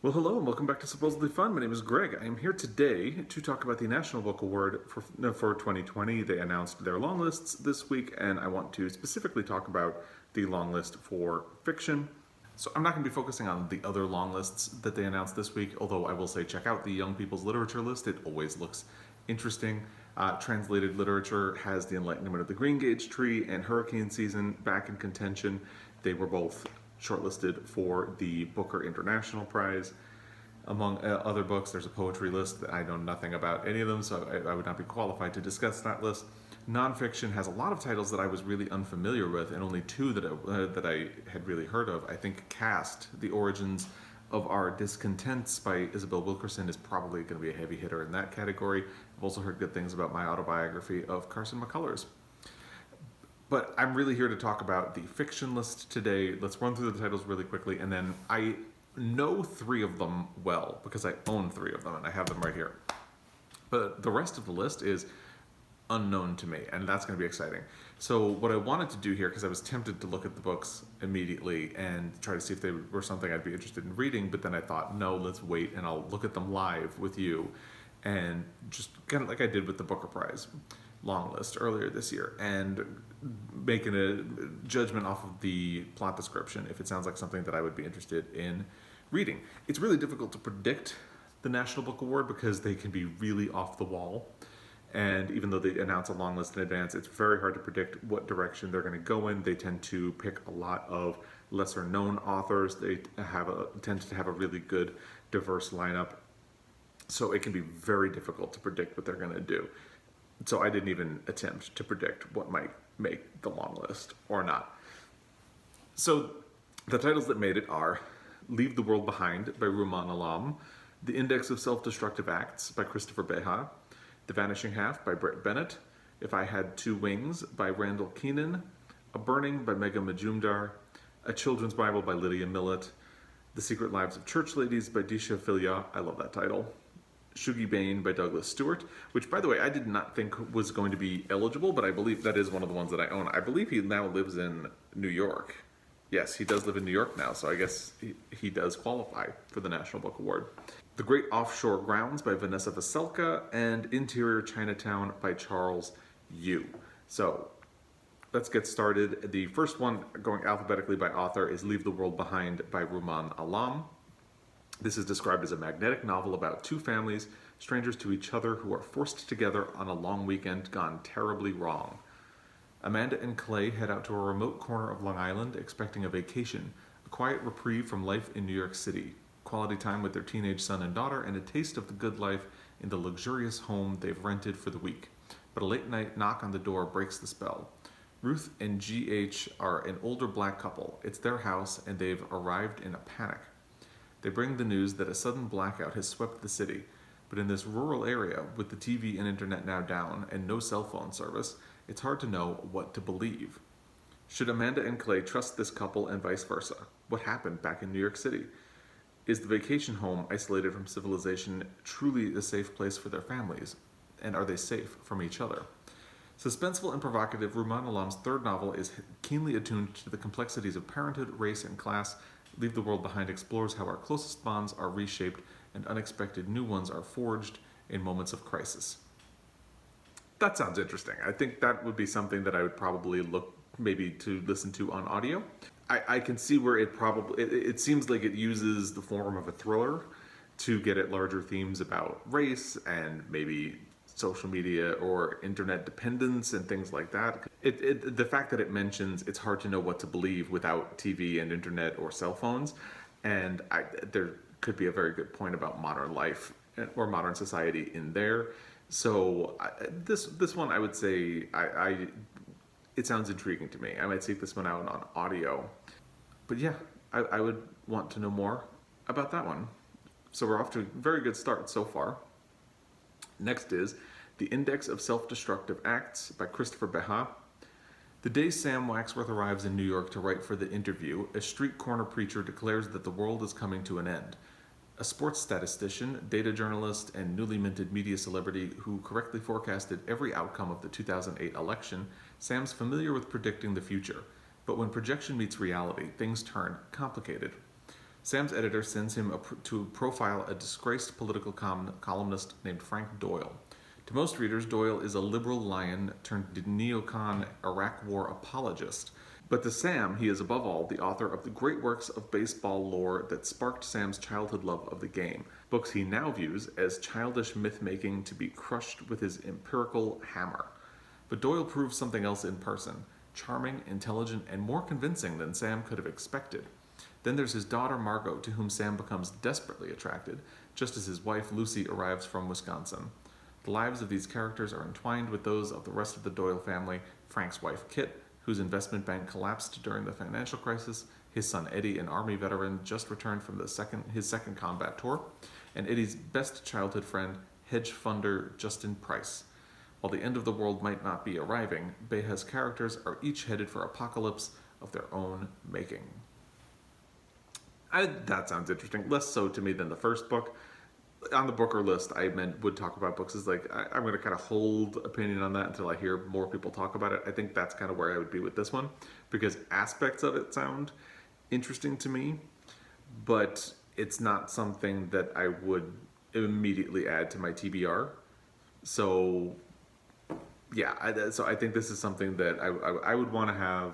Well, hello and welcome back to Supposedly Fun. My name is Greg. I am here today to talk about the National Book Award for 2020. They announced their long lists this week, and I want to specifically talk about the long list for fiction. So I'm not going to be focusing on the other long lists that they announced this week, although I will say check out the Young People's Literature list. It always looks interesting. Translated literature has The Enlightenment of the Green Gage Tree and Hurricane Season back in contention. They were both shortlisted for the Booker International Prize. Among other books, there's a poetry list that I know nothing about any of them, so I would not be qualified to discuss that list. Nonfiction has a lot of titles that I was really unfamiliar with, and only two that I had really heard of. I think Caste, The Origins of Our Discontents by Isabel Wilkerson is probably going to be a heavy hitter in that category. I've also heard good things about my autobiography of Carson McCullers. But I'm really here to talk about the fiction list today. Let's run through the titles really quickly, and then I know three of them well because I own three of them and I have them right here. But the rest of the list is unknown to me, and that's going to be exciting. So what I wanted to do here, because I was tempted to look at the books immediately and try to see if they were something I'd be interested in reading, but then I thought, no, let's wait and I'll look at them live with you, and just kind of like I did with the Booker Prize long list earlier this year, and making a judgment off of the plot description if it sounds like something that I would be interested in reading. It's really difficult to predict the National Book Award because they can be really off the wall, and even though they announce a long list in advance, it's very hard to predict what direction they're going to go in. They tend to pick a lot of lesser known authors. They tend to have a really good diverse lineup, so it can be very difficult to predict what they're going to do. So I didn't even attempt to predict what might make the long list or not. So the titles that made it are Leave the World Behind by Rumaan Alam, The Index of Self-Destructive Acts by Christopher Beha, The Vanishing Half by Bennett, If I Had Two Wings by Randall Kenan, A Burning by Megha Majumdar, A Children's Bible by Lydia Millet, The Secret Lives of Church Ladies by Deesha Philyaw, I love that title, Bain by Douglas Stuart, which, by the way, I did not think was going to be eligible, but I believe that is one of the ones that I own. I believe he now lives in New York. Yes, he does live in New York now, so I guess he does qualify for the National Book Award. The Great Offshore Grounds by Vanessa Veselka, and Interior Chinatown by Charles Yu. So let's get started. The first one, going alphabetically by author, is Leave the World Behind by Rumaan Alam. This is described as a magnetic novel about two families, strangers to each other, who are forced together on a long weekend gone terribly wrong. Amanda and Clay head out to a remote corner of Long Island expecting a vacation, a quiet reprieve from life in New York City, quality time with their teenage son and daughter, and a taste of the good life in the luxurious home they've rented for the week. But a late night knock on the door breaks the spell. Ruth and G.H. are an older black couple. It's their house, and they've arrived in a panic. They bring the news that a sudden blackout has swept the city, but in this rural area, with the TV and internet now down and no cell phone service, it's hard to know what to believe. Should Amanda and Clay trust this couple and vice versa? What happened back in New York City? Is the vacation home isolated from civilization truly a safe place for their families? And are they safe from each other? Suspenseful and provocative, Rumaan Alam's third novel is keenly attuned to the complexities of parenthood, race, and class. Leave the World Behind explores how our closest bonds are reshaped and unexpected new ones are forged in moments of crisis. That sounds interesting. I think that would be something that I would probably look maybe to listen to on audio. I can see where it seems like it uses the form of a thriller to get at larger themes about race and maybe social media or internet dependence and things like that. The fact that it mentions it's hard to know what to believe without TV and internet or cell phones, and there could be a very good point about modern life or modern society in there. So this one, I would say, it sounds intriguing to me. I might seek this one out on audio. But yeah, I would want to know more about that one. So we're off to a very good start so far. Next is The Index of Self-Destructive Acts by Christopher Beha. The day Sam Waxworth arrives in New York to write for The Interview, a street corner preacher declares that the world is coming to an end. A sports statistician, data journalist, and newly minted media celebrity who correctly forecasted every outcome of the 2008 election, Sam's familiar with predicting the future. But when projection meets reality, things turn complicated. Sam's editor sends him to profile a disgraced political columnist named Frank Doyle. To most readers, Doyle is a liberal lion turned neocon Iraq War apologist. But to Sam, he is above all the author of the great works of baseball lore that sparked Sam's childhood love of the game, books he now views as childish myth-making to be crushed with his empirical hammer. But Doyle proves something else in person, charming, intelligent, and more convincing than Sam could have expected. Then there's his daughter Margot, to whom Sam becomes desperately attracted, just as his wife Lucy arrives from Wisconsin. The lives of these characters are entwined with those of the rest of the Doyle family, Frank's wife Kit, whose investment bank collapsed during the financial crisis, his son Eddie, an Army veteran just returned from his second combat tour, and Eddie's best childhood friend, hedge funder Justin Price. While the end of the world might not be arriving, Beha's characters are each headed for apocalypse of their own making. That sounds interesting. Less so to me than the first book. On the Booker list, I would talk about books as like, I'm going to kind of hold opinion on that until I hear more people talk about it. I think that's kind of where I would be with this one, because aspects of it sound interesting to me, but it's not something that I would immediately add to my TBR. So yeah, so I think this is something that I would want to have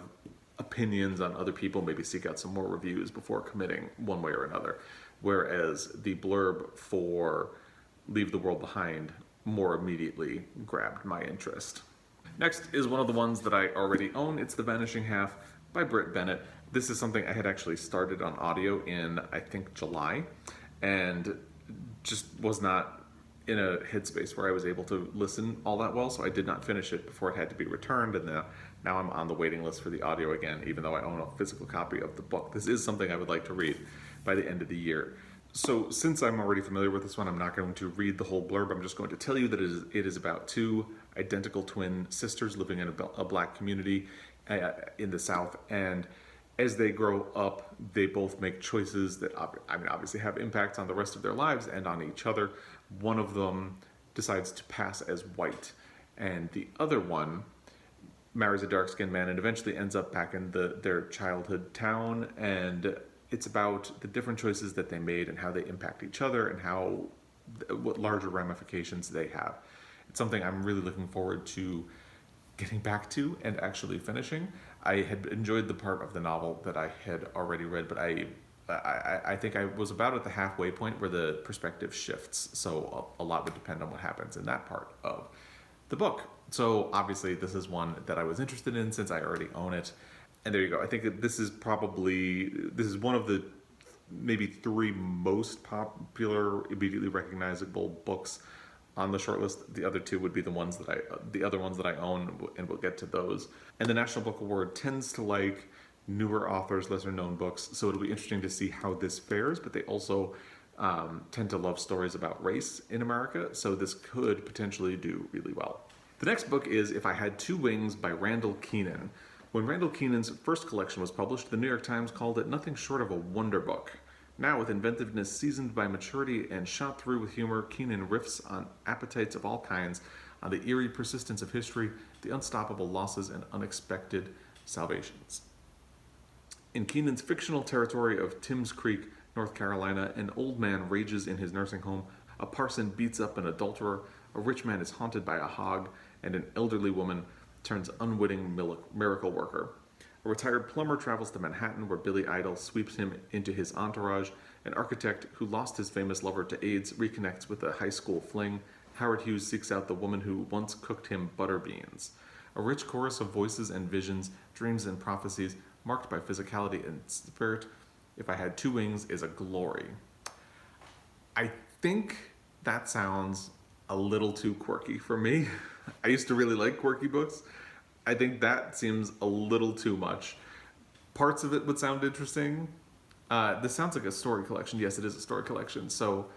opinions on other people, maybe seek out some more reviews before committing one way or another. Whereas the blurb for Leave the World Behind more immediately grabbed my interest. Next is one of the ones that I already own. It's The Vanishing Half by Bennett. This is something I had actually started on audio in, I think, July, and just was not in a headspace where I was able to listen all that well, so I did not finish it before it had to be returned, and now I'm on the waiting list for the audio again, even though I own a physical copy of the book. This is something I would like to read by the end of the year. So since I'm already familiar with this one, I'm not going to read the whole blurb. I'm just going to tell you that it is about two identical twin sisters living in a black community in the South, and as they grow up, they both make choices that obviously have impacts on the rest of their lives and on each other. One of them decides to pass as white, and the other one marries a dark-skinned man and eventually ends up back in their childhood town, and it's about the different choices that they made and how they impact each other and what larger ramifications they have. It's something I'm really looking forward to getting back to and actually finishing. I had enjoyed the part of the novel that I had already read, but I think I was about at the halfway point where the perspective shifts, so a lot would depend on what happens in that part of the book. So obviously this is one that I was interested in since I already own it. And there you go. I think that this is one of the maybe three most popular, immediately recognizable books on the shortlist. The other two would be the other ones that I own, and we'll get to those. And the National Book Award tends to like newer authors, lesser known books, so it'll be interesting to see how this fares, but they also tend to love stories about race in America, so this could potentially do really well. The next book is If I Had Two Wings by Randall Kenan. When Randall Kenan's first collection was published, the New York Times called it nothing short of a wonder book. Now, with inventiveness seasoned by maturity and shot through with humor, Kenan riffs on appetites of all kinds, on the eerie persistence of history, the unstoppable losses, and unexpected salvations. In Kenan's fictional territory of Timms Creek, North Carolina, an old man rages in his nursing home, a parson beats up an adulterer, a rich man is haunted by a hog, and an elderly woman turns unwitting miracle worker. A retired plumber travels to Manhattan, where Billy Idol sweeps him into his entourage. An architect who lost his famous lover to AIDS reconnects with a high school fling. Howard Hughes seeks out the woman who once cooked him butter beans. A rich chorus of voices and visions, dreams and prophecies, marked by physicality and spirit. If I Had Two Wings is a glory. I think that sounds a little too quirky for me. I used to really like quirky books. I think that seems a little too much. Parts of it would sound interesting. This sounds like a story collection. Yes, it is a story collection. So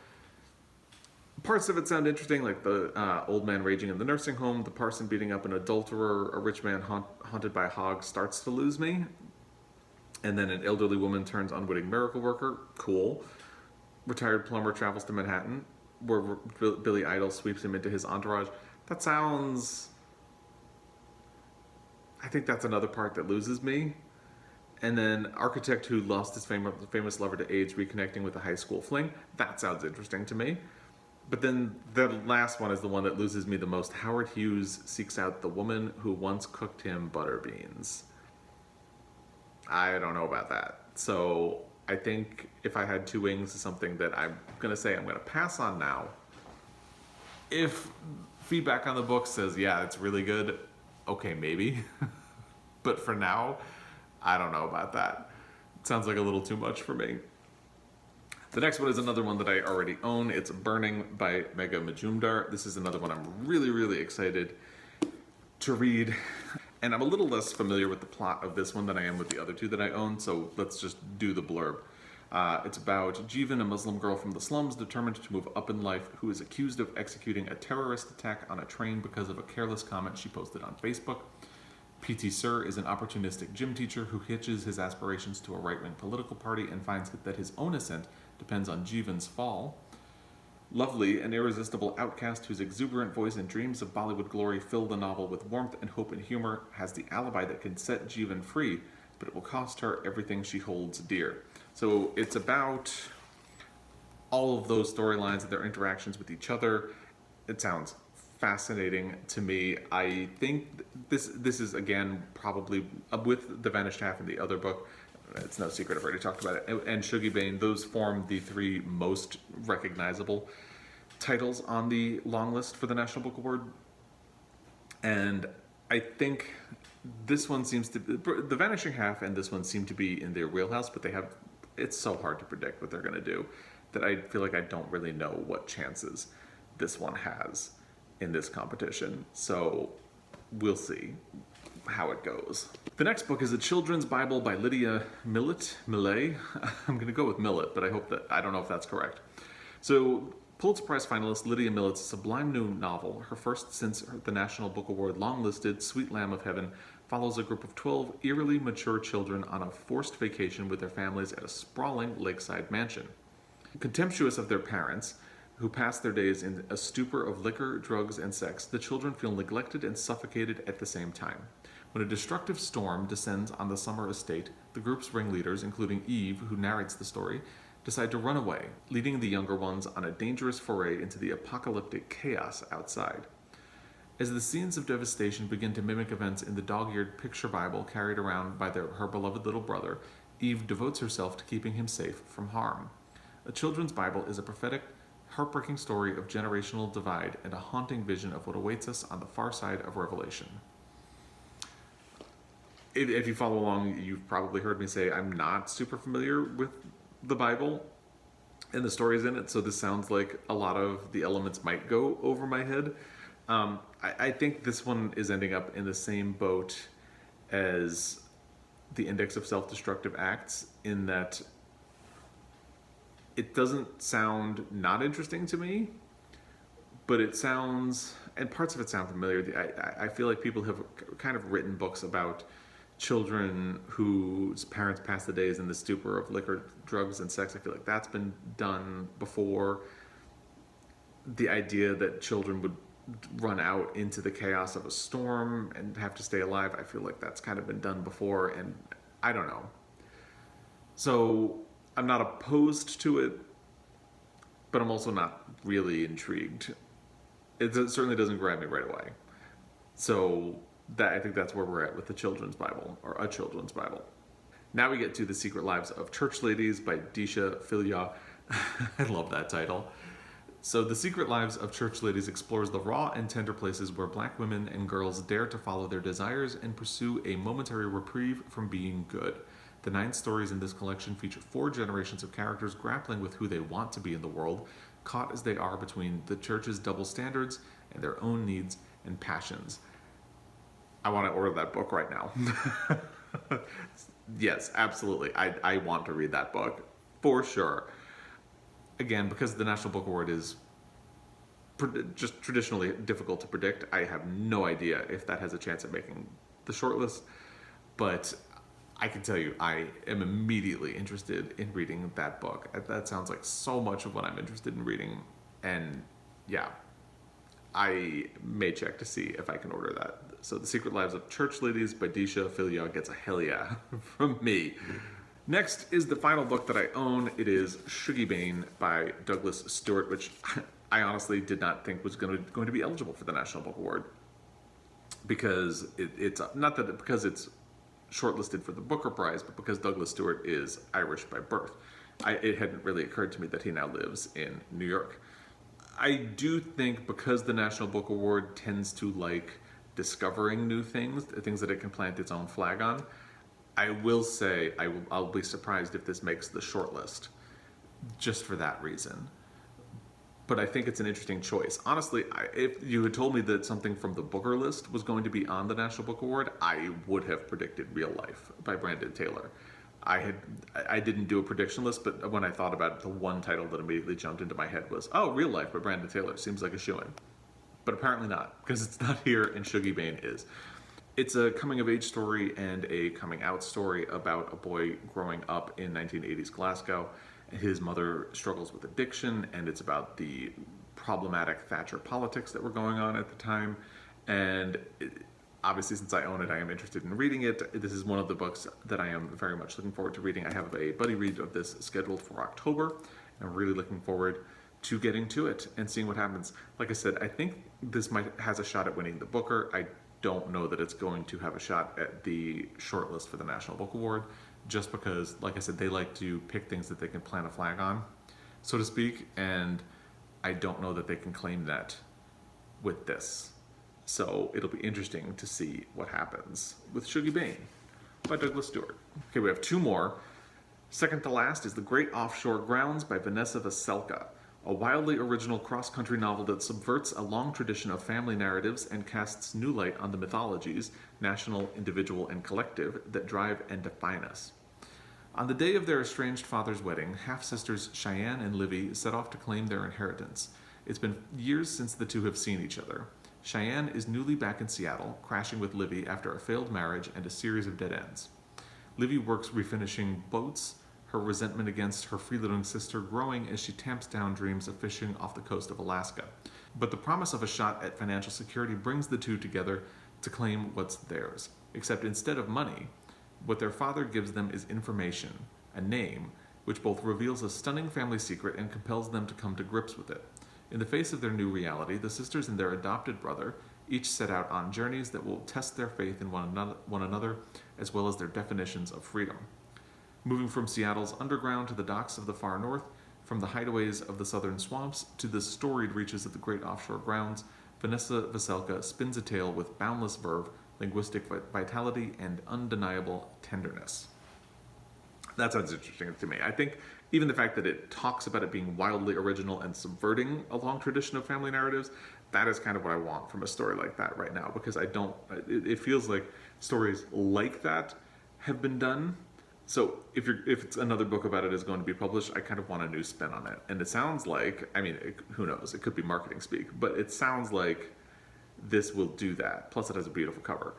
parts of it sound interesting, like the old man raging in the nursing home, the parson beating up an adulterer, a rich man haunted by a hog starts to lose me. And then an elderly woman turns unwitting miracle worker. Cool. Retired plumber travels to Manhattan, where Billy Idol sweeps him into his entourage. That sounds... I think that's another part that loses me. And then architect who lost his famous lover to AIDS reconnecting with a high school fling. That sounds interesting to me. But then the last one is the one that loses me the most. Howard Hughes seeks out the woman who once cooked him butter beans. I don't know about that. So I think if I had two wings is something that I'm going to say I'm going to pass on now. If feedback on the book says, yeah, it's really good, okay, maybe. But for now, I don't know about that. It sounds like a little too much for me. The next one is another one that I already own. It's Burning by Megha Majumdar. This is another one I'm really, really excited to read. And I'm a little less familiar with the plot of this one than I am with the other two that I own, so let's just do the blurb. It's about Jeevan, a Muslim girl from the slums determined to move up in life, who is accused of executing a terrorist attack on a train because of a careless comment she posted on Facebook. P.T. Sir is an opportunistic gym teacher who hitches his aspirations to a right-wing political party and finds that his own ascent depends on Jeevan's fall. Lovely, an irresistible outcast whose exuberant voice and dreams of Bollywood glory fill the novel with warmth and hope and humor, has the alibi that can set Jeevan free, but it will cost her everything she holds dear. So it's about all of those storylines and their interactions with each other. It sounds fascinating to me. I think this is, again, probably with The Vanished Half and the other book, it's no secret, I've already talked about it, and Sukibane, those form the three most recognizable titles on the long list for the National Book Award. And I think this one seems to, The Vanishing Half and this one seem to be in their wheelhouse, but it's so hard to predict what they're going to do that I feel like I don't really know what chances this one has in this competition. So we'll see how it goes. The next book is a children's Bible by Lydia Millet. I'm going to go with Millet, but I don't know if that's correct. So Pulitzer Prize finalist Lydia Millet's sublime new novel, her first since the National Book Award longlisted Sweet Lamb of Heaven, follows a group of 12 eerily mature children on a forced vacation with their families at a sprawling lakeside mansion. Contemptuous of their parents, who pass their days in a stupor of liquor, drugs, and sex, the children feel neglected and suffocated at the same time. When a destructive storm descends on the summer estate, the group's ringleaders, including Eve, who narrates the story, decide to run away, leading the younger ones on a dangerous foray into the apocalyptic chaos outside. As the scenes of devastation begin to mimic events in the dog-eared picture Bible carried around by her beloved little brother, Eve devotes herself to keeping him safe from harm. A children's Bible is a prophetic, heartbreaking story of generational divide and a haunting vision of what awaits us on the far side of Revelation. If you follow along, you've probably heard me say I'm not super familiar with the Bible and the stories in it, so this sounds like a lot of the elements might go over my head. I think this one is ending up in the same boat as the Index of Self-Destructive Acts, in that it doesn't sound not interesting to me, but it sounds, and parts of it sound familiar. I feel like people have kind of written books about children whose parents pass the days in the stupor of liquor, drugs, and sex. I feel like that's been done before. The idea that children would run out into the chaos of a storm and have to stay alive, I feel like that's kind of been done before, and I don't know. So I'm not opposed to it, but I'm also not really intrigued. It certainly doesn't grab me right away. So I think that's where we're at with the children's Bible, or a children's Bible. Now we get to The Secret Lives of Church Ladies by Deesha Philyaw. I love that title. So The Secret Lives of Church Ladies explores the raw and tender places where black women and girls dare to follow their desires and pursue a momentary reprieve from being good. The 9 stories in this collection feature 4 generations of characters grappling with who they want to be in the world, caught as they are between the church's double standards and their own needs and passions. I want to order that book right now. Yes, absolutely. I want to read that book for sure. Again, because the National Book Award is just traditionally difficult to predict, I have no idea if that has a chance at making the shortlist. But I can tell you, I am immediately interested in reading that book. That sounds like so much of what I'm interested in reading. And yeah, I may check to see if I can order that So The Secret Lives of Church Ladies by Deesha Philyaw gets a hell yeah from me. Next is the final book that I own. It is Sukibane by Douglas Stuart, which I honestly did not think was going to be eligible for the National Book Award, because it's not that because it's shortlisted for the Booker Prize, but because Douglas Stuart is Irish by birth. It hadn't really occurred to me that he now lives in New York. I do think because the National Book Award tends to like discovering new things, things that it can plant its own flag on, I will say I'll be surprised if this makes the shortlist, just for that reason. But I think it's an interesting choice. Honestly, if you had told me that something from the Booker list was going to be on the National Book Award, I would have predicted Real Life by Brandon Taylor. I didn't do a prediction list, but when I thought about it, the one title that immediately jumped into my head was, oh, Real Life by Brandon Taylor. Seems like a shoo-in. But apparently not, because it's not here and Sukibane is. It's a coming-of-age story and a coming-out story about a boy growing up in 1980s Glasgow. His mother struggles with addiction, and it's about the problematic Thatcher politics that were going on at the time. And obviously, since I own it, I am interested in reading it. This is one of the books that I am very much looking forward to reading. I have a buddy read of this scheduled for October, and I'm really looking forward to getting to it and seeing what happens. Like I said, I think this has a shot at winning the Booker. I don't know that it's going to have a shot at the shortlist for the National Book Award, just because, like I said, they like to pick things that they can plant a flag on, so to speak, and I don't know that they can claim that with this. So it'll be interesting to see what happens with Sukibane by Douglas Stuart. Okay, we have two more. Second to last is The Great Offshore Grounds by Vanessa Veselka, a wildly original cross-country novel that subverts a long tradition of family narratives and casts new light on the mythologies, national, individual, and collective, that drive and define us. On the day of their estranged father's wedding, half-sisters Cheyenne and Livy set off to claim their inheritance. It's been years since the two have seen each other. Cheyenne is newly back in Seattle, crashing with Livy after a failed marriage and a series of dead ends. Livy works refinishing boats, her resentment against her freeloading sister growing as she tamps down dreams of fishing off the coast of Alaska. But the promise of a shot at financial security brings the two together to claim what's theirs. Except instead of money, what their father gives them is information, a name, which both reveals a stunning family secret and compels them to come to grips with it. In the face of their new reality, the sisters and their adopted brother each set out on journeys that will test their faith in one another, as well as their definitions of freedom. Moving from Seattle's underground to the docks of the far north, from the hideaways of the southern swamps to the storied reaches of the great offshore grounds, Vanessa Veselka spins a tale with boundless verve, linguistic vitality, and undeniable tenderness. That sounds interesting to me. I think even the fact that it talks about it being wildly original and subverting a long tradition of family narratives, that is kind of what I want from a story like that right now, because it feels like stories like that have been done. So if it's another book about it is going to be published, I kind of want a new spin on it. And it sounds like, who knows, it could be marketing speak, but it sounds like this will do that. Plus it has a beautiful cover.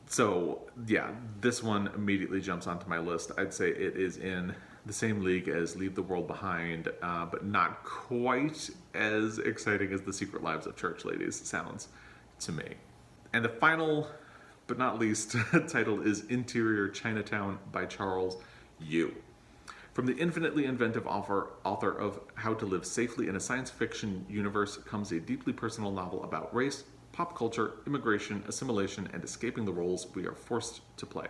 So yeah, this one immediately jumps onto my list. I'd say it is in the same league as Leave the World Behind, but not quite as exciting as The Secret Lives of Church Ladies sounds to me. And the final but not least title is Interior Chinatown by Charles Yu. From the infinitely inventive author of How to Live Safely in a Science Fiction Universe comes a deeply personal novel about race, pop culture, immigration, assimilation, and escaping the roles we are forced to play.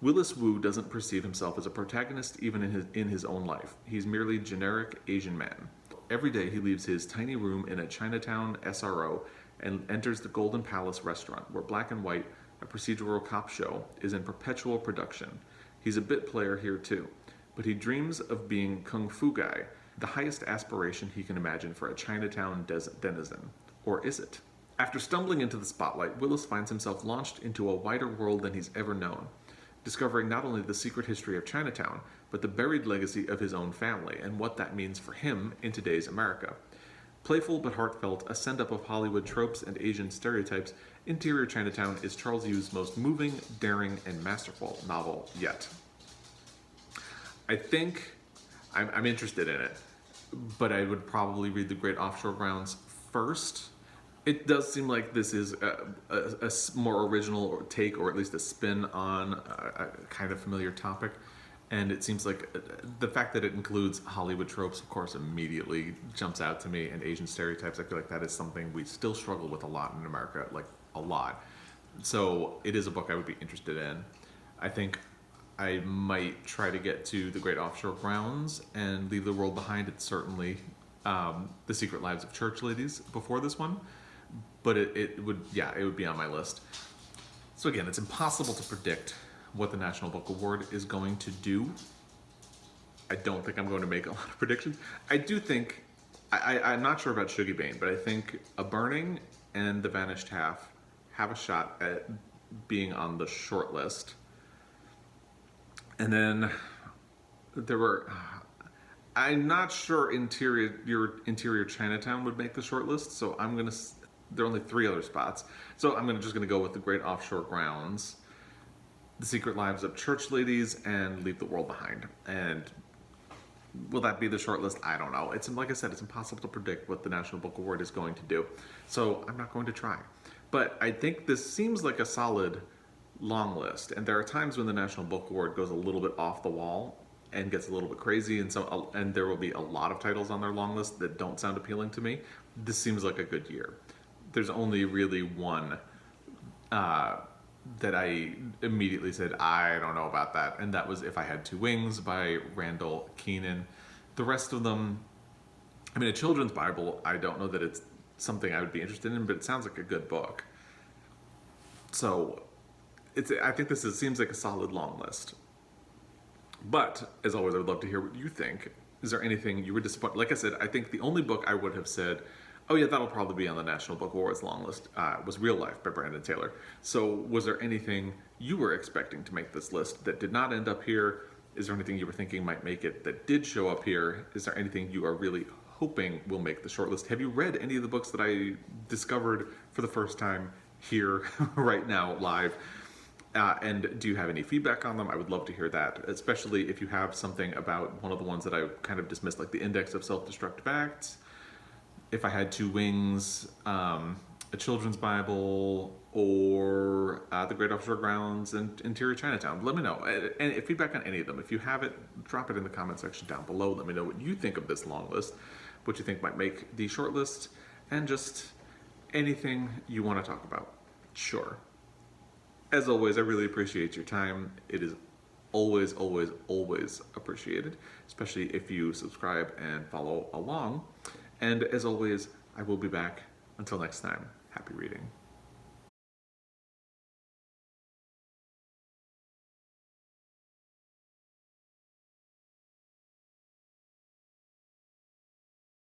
Willis Wu doesn't perceive himself as a protagonist even in his own life. He's merely generic Asian man. Every day he leaves his tiny room in a Chinatown SRO and enters the Golden Palace restaurant, where Black and White, a procedural cop show, is in perpetual production. He's a bit player here too, but he dreams of being Kung Fu Guy, the highest aspiration he can imagine for a Chinatown denizen. Or is it? After stumbling into the spotlight, Willis finds himself launched into a wider world than he's ever known, discovering not only the secret history of Chinatown, but the buried legacy of his own family and what that means for him in today's America. Playful but heartfelt, a send-up of Hollywood tropes and Asian stereotypes, Interior Chinatown is Charles Yu's most moving, daring, and masterful novel yet. I think I'm interested in it, but I would probably read The Great Offshore Grounds first, It does seem like this is a more original take, or at least a spin on a kind of familiar topic. And it seems like the fact that it includes Hollywood tropes, of course, immediately jumps out to me, and Asian stereotypes. I feel like that is something we still struggle with a lot in America, like a lot. So it is a book I would be interested in. I think I might try to get to The Great Offshore Grounds and Leave the World Behind. It's certainly The Secret Lives of Church Ladies before this one, but it would be on my list. So again, it's impossible to predict what the National Book Award is going to do. I don't think I'm going to make a lot of predictions. I do think, I'm not sure about Sukibane, but I think A Burning and The Vanished Half have a shot at being on the short list. And then there were, I'm not sure Interior Chinatown would make the short list, so there are only 3 other spots. So I'm just gonna go with The Great Offshore Grounds, The Secret Lives of Church Ladies, and Leave the World Behind. And will that be the short list? I don't know. It's, like I said, it's impossible to predict what the National Book Award is going to do. So I'm not going to try. But I think this seems like a solid long list. And there are times when the National Book Award goes a little bit off the wall and gets a little bit crazy, and there will be a lot of titles on their long list that don't sound appealing to me. This seems like a good year. There's only really one that I immediately said, I don't know about that, and that was If I Had Two Wings by Randall, Kenan. The rest of them, I mean, a children's Bible, I don't know that it's something I would be interested in, but it sounds like a good book. So I think seems like a solid long list. But, as always, I would love to hear what you think. Is there anything you were disappointed? Like I said, I think the only book I would have said, oh yeah, that'll probably be on the National Book Awards long list, was Real Life by Brandon Taylor. So was there anything you were expecting to make this list that did not end up here? Is there anything you were thinking might make it that did show up here? Is there anything you are really hoping will make the shortlist? Have you read any of the books that I discovered for the first time here right now live? And do you have any feedback on them? I would love to hear that, especially if you have something about one of the ones that I kind of dismissed, like the Index of Self-Destructive Acts, If I Had Two Wings, a children's Bible, or The Great Offshore Grounds and Interior Chinatown. Let me know. And feedback on any of them. If you have it, drop it in the comment section down below. Let me know what you think of this long list, what you think might make the short list, and just anything you want to talk about. Sure. As always, I really appreciate your time. It is always, always, always appreciated, especially if you subscribe and follow along. And as always, I will be back. Until next time, happy reading.